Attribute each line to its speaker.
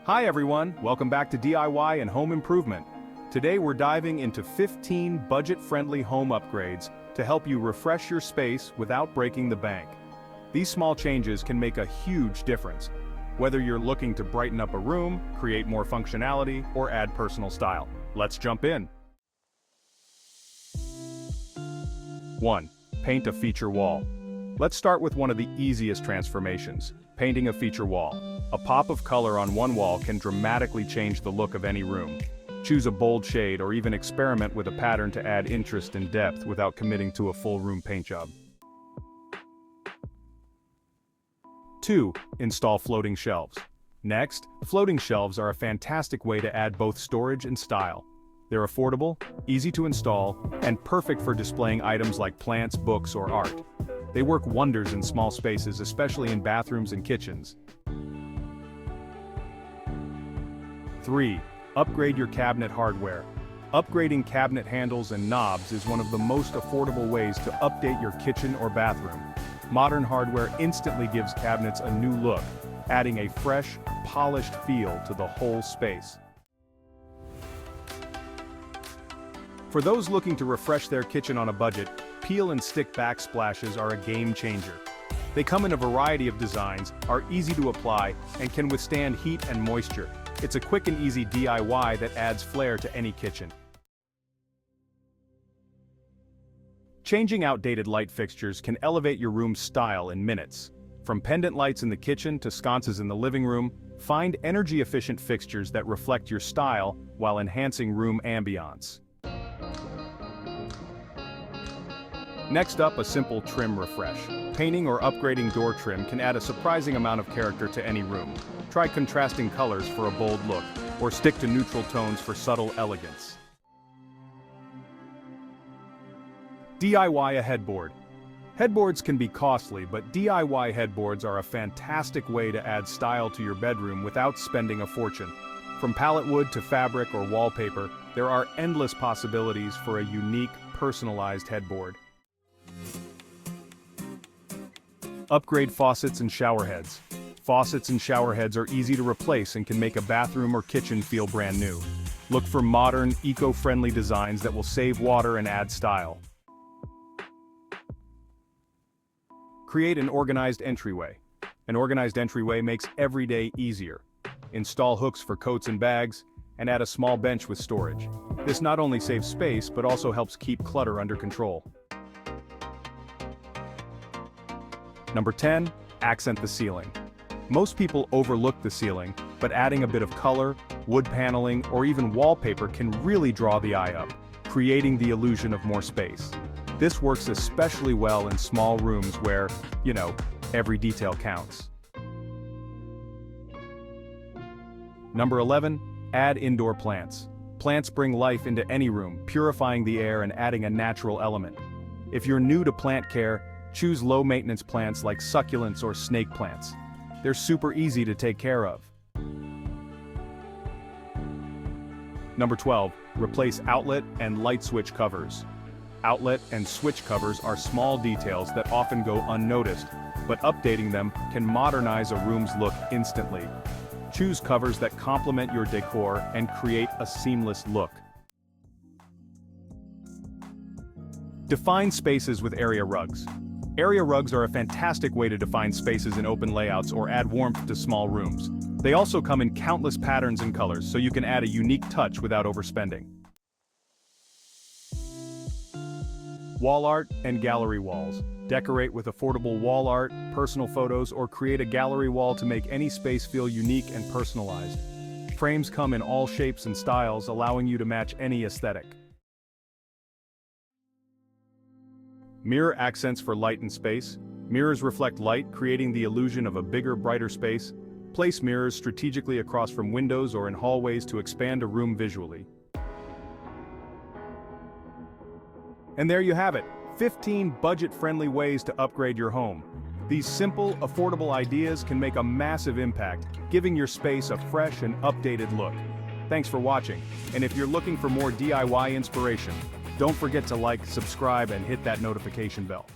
Speaker 1: Hi everyone, welcome back to DIY and Home Improvement. Today we're diving into 15 budget-friendly home upgrades to help you refresh your space without breaking the bank. These small changes can make a huge difference, whether you're looking to brighten up a room, create more functionality, or add personal style. Let's jump in. 1. Paint a feature wall. Let's start with one of the easiest transformations, painting a feature wall. A pop of color on one wall can dramatically change the look of any room. Choose a bold shade or even experiment with a pattern to add interest and depth without committing to a full room paint job. 2. Install floating shelves. Next, floating shelves are a fantastic way to add both storage and style. They're affordable, easy to install, and perfect for displaying items like plants, books, or art. They work wonders in small spaces, especially in bathrooms and kitchens. 3. Upgrade your cabinet hardware. Upgrading cabinet handles and knobs is one of the most affordable ways to update your kitchen or bathroom. Modern hardware instantly gives cabinets a new look, adding a fresh, polished feel to the whole space. For those looking to refresh their kitchen on a budget, peel and stick backsplashes are a game changer. They come in a variety of designs, are easy to apply, and can withstand heat and moisture. It's a quick and easy DIY that adds flair to any kitchen. Changing outdated light fixtures can elevate your room's style in minutes. From pendant lights in the kitchen to sconces in the living room, find energy-efficient fixtures that reflect your style while enhancing room ambiance. Next up, a simple trim refresh. Painting or upgrading door trim can add a surprising amount of character to any room. Try contrasting colors for a bold look, or stick to neutral tones for subtle elegance. DIY a headboard. Headboards can be costly, but DIY headboards are a fantastic way to add style to your bedroom without spending a fortune. From pallet wood to fabric or wallpaper, there are endless possibilities for a unique, personalized headboard. Upgrade faucets and shower heads. Faucets and shower heads are easy to replace and can make a bathroom or kitchen feel brand new. Look for modern, eco-friendly designs that will save water and add style. Create an organized entryway. An organized entryway makes every day easier. Install hooks for coats and bags, and add a small bench with storage. This not only saves space, but also helps keep clutter under control. Number 10, accent the ceiling. Most people overlook the ceiling, but adding a bit of color, wood paneling, or even wallpaper can really draw the eye up, creating the illusion of more space. This works especially well in small rooms where, every detail counts. Number 11, add indoor plants. Plants bring life into any room, purifying the air and adding a natural element. If you're new to plant care, choose low-maintenance plants like succulents or snake plants. They're super easy to take care of. Number 12, replace outlet and light switch covers. Outlet and switch covers are small details that often go unnoticed, but updating them can modernize a room's look instantly. Choose covers that complement your decor and create a seamless look. Define spaces with area rugs. Area rugs are a fantastic way to define spaces in open layouts or add warmth to small rooms. They also come in countless patterns and colors, so you can add a unique touch without overspending. Wall art and gallery walls. Decorate with affordable wall art, personal photos, or create a gallery wall to make any space feel unique and personalized. Frames come in all shapes and styles, allowing you to match any aesthetic. Mirror accents for light and space. Mirrors reflect light, creating the illusion of a bigger, brighter space. Place mirrors strategically across from windows or in hallways to expand a room visually. And there you have it, 15 budget-friendly ways to upgrade your home. These simple, affordable ideas can make a massive impact, giving your space a fresh and updated look. Thanks for watching, and if you're looking for more DIY inspiration, don't forget to like, subscribe, and hit that notification bell.